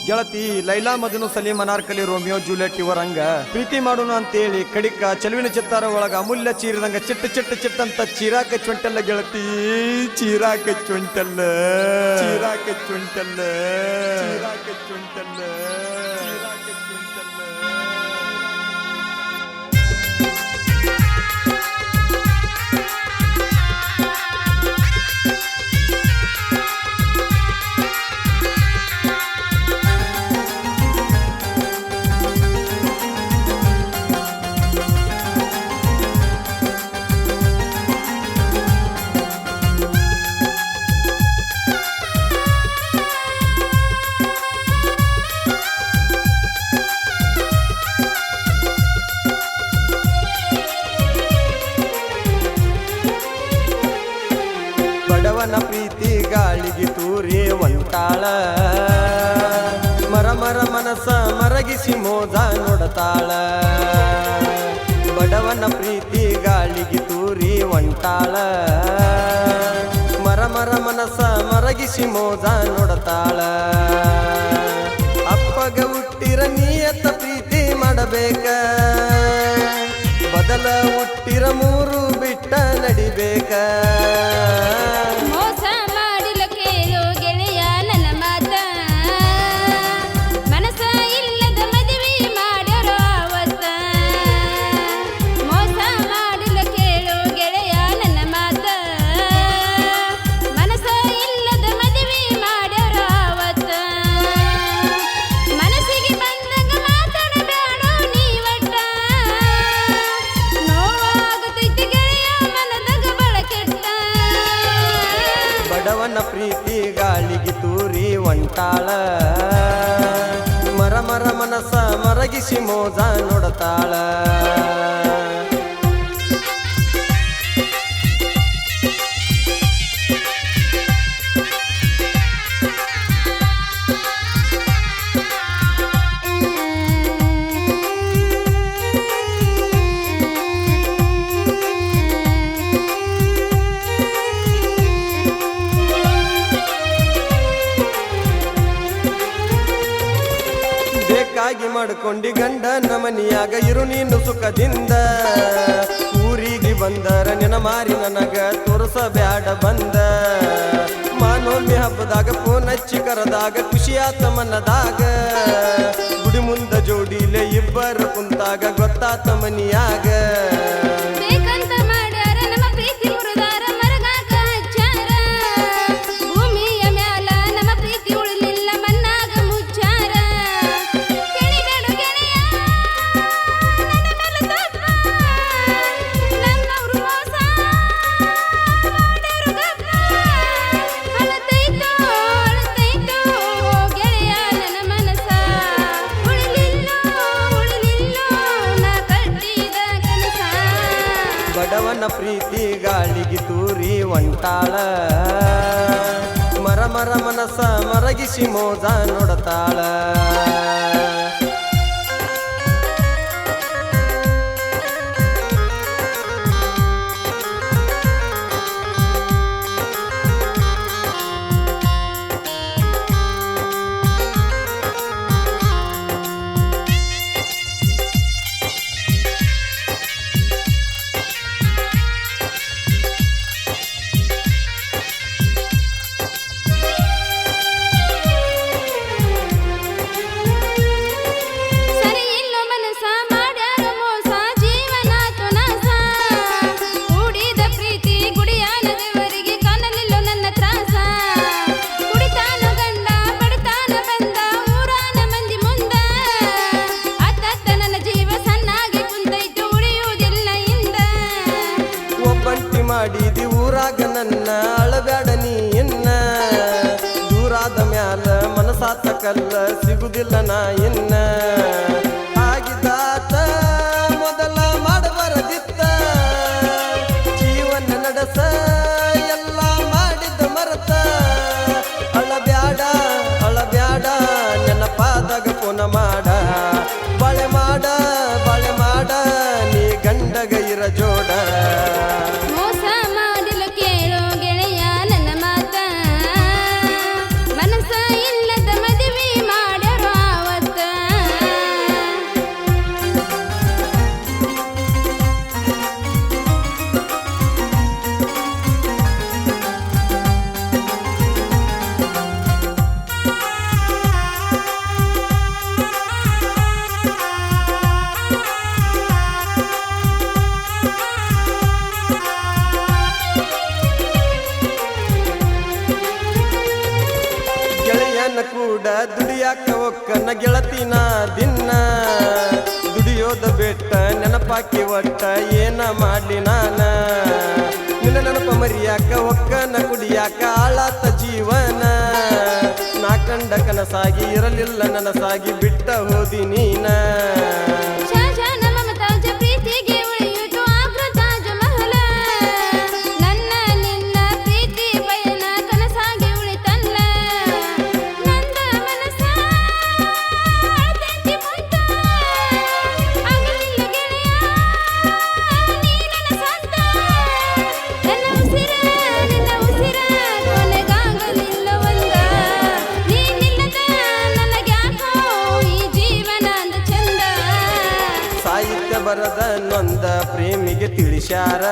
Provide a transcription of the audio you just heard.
ಗೆಳತಿ Laila Majnu Salim Anarkali Romeo Juliet ಇವರಂಗ ಪ್ರೀತಿ ಮಾಡೋಣ ಅಂತೇಳಿ ಕಡಿಕ ಚೆಲುವಿನ ಚಿತ್ತಾರ ಒಳಗ ಅಮೂಲ್ಯ ಚೀರಿದಂಗ ಚಿಟ್ಟ ಚಿಟ್ಟ ಚಿಟ್ಟಂತ ಚೀರಾಕ ಚೊಂಟಲ್ಲ ಗೆಳತಿ ಚೀರಾಕ ಚೊಂಟಲ್ಲ ಚೀರಾಕ ಚೊಂಟಲ್ಲ ಚೀರಾಕ ಚೊಂಟಲ್ಲ ಚೀರಾಕ ಚೊಂಟಲ್ಲ. ಬಡವನ ಪ್ರೀತಿ ಗಾಳಿಗೆ ತೂರಿ ಒಂಟಾಳ ಮರ ಮರ ಮನಸ ಮರಗಿಸಿ ಮೋದ ನೋಡತಾಳ. ಬಡವನ ಪ್ರೀತಿ ಗಾಳಿಗೆ ತೂರಿ ಒಂಟಾಳ ಮರ ಮರ ಮನಸ ಮರಗಿಸಿ ಮೋದ ನೋಡತಾಳ. ಅಪ್ಪಗ ಹುಟ್ಟಿರ ನಿಯತ ಪ್ರೀತಿ ಮಾಡಬೇಕ, ಬದಲ ಹುಟ್ಟಿರ ಮೂರು ಬಿಟ್ಟ ನಡಿಬೇಕ. ಮೋಸ ಮಾಡಿಲ ಕೇಳು ಗೆಳೆಯ ನನ್ನ ಮಾತ, ಮನಸ ಇಲ್ಲದ ಮದುವೆ ಮಾಡ್ಯಾರೋ ಅವತ್ತ. ಮೋಸ ಮಾಡಿಲ ಕೇಳು ಗೆಳೆಯ ನನ್ನ ಮಾತ, ಮನಸ ಇಲ್ಲದ ಮದುವೆ ಮಾಡ್ಯಾರೋ ಅವತ್ತ. ಮನಸ್ಸಿಗೆ ಬಂದಂಗ ಮಾತಾಡಬೇಡ ನೀ ಒಟ್ಟ, ನೋವಾಗುತ್ತೈತಿ ಗೆಳೆಯ ಮನದಾಗ ಬಳಕೆಟ್ಟ. ಬಡವನ ಪ್ರೀತಿ ಗಾಳಿಗೆ ತೂರಿ ಒಂಟಾಳ ಮರ ಮರ ಮನಸ ಮರಗಿಸಿ ಮೋದ ನೋಡತಾಳ. ಬೇಕಾಗಿ ಮಾಡ್ಕೊಂಡಿ ಗಂಡನ ಮನಿಯಾಗ ಇರು ನೀನು ಸುಖದಿಂದ. ಊರಿಗೆ ಬಂದರ ನಿನ ಮಾರಿ ನನಗ ತೋರಿಸಬ್ಯಾಡ ಬಂದ. ಮಾನೋಮಿ ಹಬ್ಬದಾಗ ಫೋನ್ ಹಚ್ಚಿ ಕರದಾಗ ಖುಷಿಯಾತ ಮನದಾಗ. ಗುಡಿ ಮುಂದ ಜೋಡಿಲೆ ಇಬ್ಬರು ಕುಂತಾಗ ಗೊತ್ತಾತ ಮನಿಯಾಗ. ಬೇಕಂತ ಮಾಡ್ಯಾರ ನಮ್ಮ ಪ್ರೀತಿ ಮುರಿದಾರ ಮರಗಾಕ ಹಚ್ಚಾರ. ಭೂಮಿಯ ಮ್ಯಾಲ ನಮ್ಮ ಪ್ರೀತಿ ಉಳಿಲಿಲ್ಲ ಮಣ್ಣಾಗ ಮುಚ್ಚಾರ. ಕೆಣಿಬೇಡು ಗೆಳೆಯ ನನ್ನ ಮೇಲೆ ತಪ್ಪ, ನನ್ನವ್ರು ಮೋಸ ಮಾಡ್ಯಾರು ಗಪ್ಪ. ಅಳತೈತೋ ಅಳತೈತೋ ಗೆಳೆಯ ನನ್ನ ಮನಸ, ಉಳಿಲಿಲ್ಲೋ ಉಳಿಲಿಲ್ಲೋ ನಾ ಕಟ್ಟಿದ ಕನಸ. ಬಡವನ ಪ್ರೀತಿ ಗಾಳಿಗೆ ತೂರಿ ಒಂಟಾಳ ಮರ ಮರ ಮನಸ ಮರಗಿಸಿ ಮೋದ ನೋಡತಾಳ. ಸರಿ ಇಲ್ಲೋ ಮನಸ ಮಾಡ್ಯಾರ ಮೋಸ, ಜೀವನಾತು ನಾಸ. ಕೂಡಿದ ಪ್ರೀತಿ ಗುಡಿಯಾನ ದೇವರಿಗೆ ಕಾಣಲಿಲ್ಲೋ ನನ್ನ ತ್ರಾಸ. ಕುಡಿತಾನ ಗಂಡ ಬಡತಾನ ಬಂದ ಊರಾನ ಮಂದಿ ಮುಂದ. ಅತ್ತತ್ತ ನನ್ನ ಜೀವ ಸಣ್ಣಾಗಿ ಕುಂತೈತು ಉಳಿಯುವುದಿಲ್ಲ ಇಂದ. ಒಬ್ಬಂಟಿ ಮಾಡಿದಿ ಊರಾಗ ನನ್ನ ಅಳಬ್ಯಾಡ ನೀ ಇನ್ನ. ದೂರಾದ ಮ್ಯಾಲ ಮನಸಾತ ಕಲ್ಲ ಸಿಗುದಿಲ್ಲ ನಾ ಇನ್ನ. ಆಗಿದಾತ ಮೊದಲ ಮಾಡಬಾರದಿತ್ತ, ಜೀವನ ನಡೆಸ ಎಲ್ಲ ಮಾಡಿದ ಮರತ. ಅಳಬ್ಯಾಡ ಅಳಬ್ಯಾಡ ನೆನಪಾದಾಗ ಪುನ ಮಾಡ, ಬಾಳೆ ಮಾಡ ಬಾಳೆ ಮಾಡ ನೀ ಗಂಡಗ ಇರ ಜೋಡ. ಮೋಸ ಮಾಡಿಲ್ಲ ಕೇಳೋ ಗೆಳೆಯ ನನ್ನ ಮಾತ, ಮನಸ ಇಲ್ಲದ ಮದುವೆ ಮಾಡ್ಯಾರ ದುಡಿಯಾಕ ಒಕ್ಕನ ಗೆಳತಿನ ದಿನ ದುಡಿಯೋದ ಬೆಟ್ಟ ನೆನಪಾಕಿ ಒಟ್ಟ ಏನ ಮಾಡ್ಲಿ ನಾನ ನಿನ್ನ ನೆನಪ ಮರಿಯಾಕ ಒಕ್ಕನ ಕುಡಿಯಾಕ ಆಳಾತ ಜೀವನ ನಾ ಕಂಡ ಕನಸಾಗಿ ಇರಲಿಲ್ಲ ನನಸಾಗಿ ಬಿಟ್ಟ ಹೋದಿ ನೀನ ಶಾಜಾನ ಮಮತಾಜ ಪ್ರೀತಿಗೆ ಉಳಿಯಿತು ಆಗ್ರ ತಾಜ ಮಹಲ ನನ್ನ ನಿನ್ನ ಪ್ರೀತಿ ಬಯನ ಕನಸಾಗಿ ಉಳಿತಲ್ಲ ನಂದ ಮನಸ ಅಳತೆಂತಿ ಮುಟ್ಟ ಆಗಲಿಲ್ಲ ಗೆಳೆಯ ನೀ ನನ್ನ ಸ್ವಂತ ನನ್ನ ಉಸಿರ ಕೊನೆಗಾಗಲಿಲ್ಲ ಒಂದ ನೀನಿಲ್ಲದ ನನಗ್ಯಾಕೋ ಈ ಜೀವನ ಅಂದ ಚಂದ ಸಾಹಿತ್ಯ ಬರದ ನೊಂದ ಪ್ರೇಮಿಗೆ ತಿಳಿಸ್ಯಾರ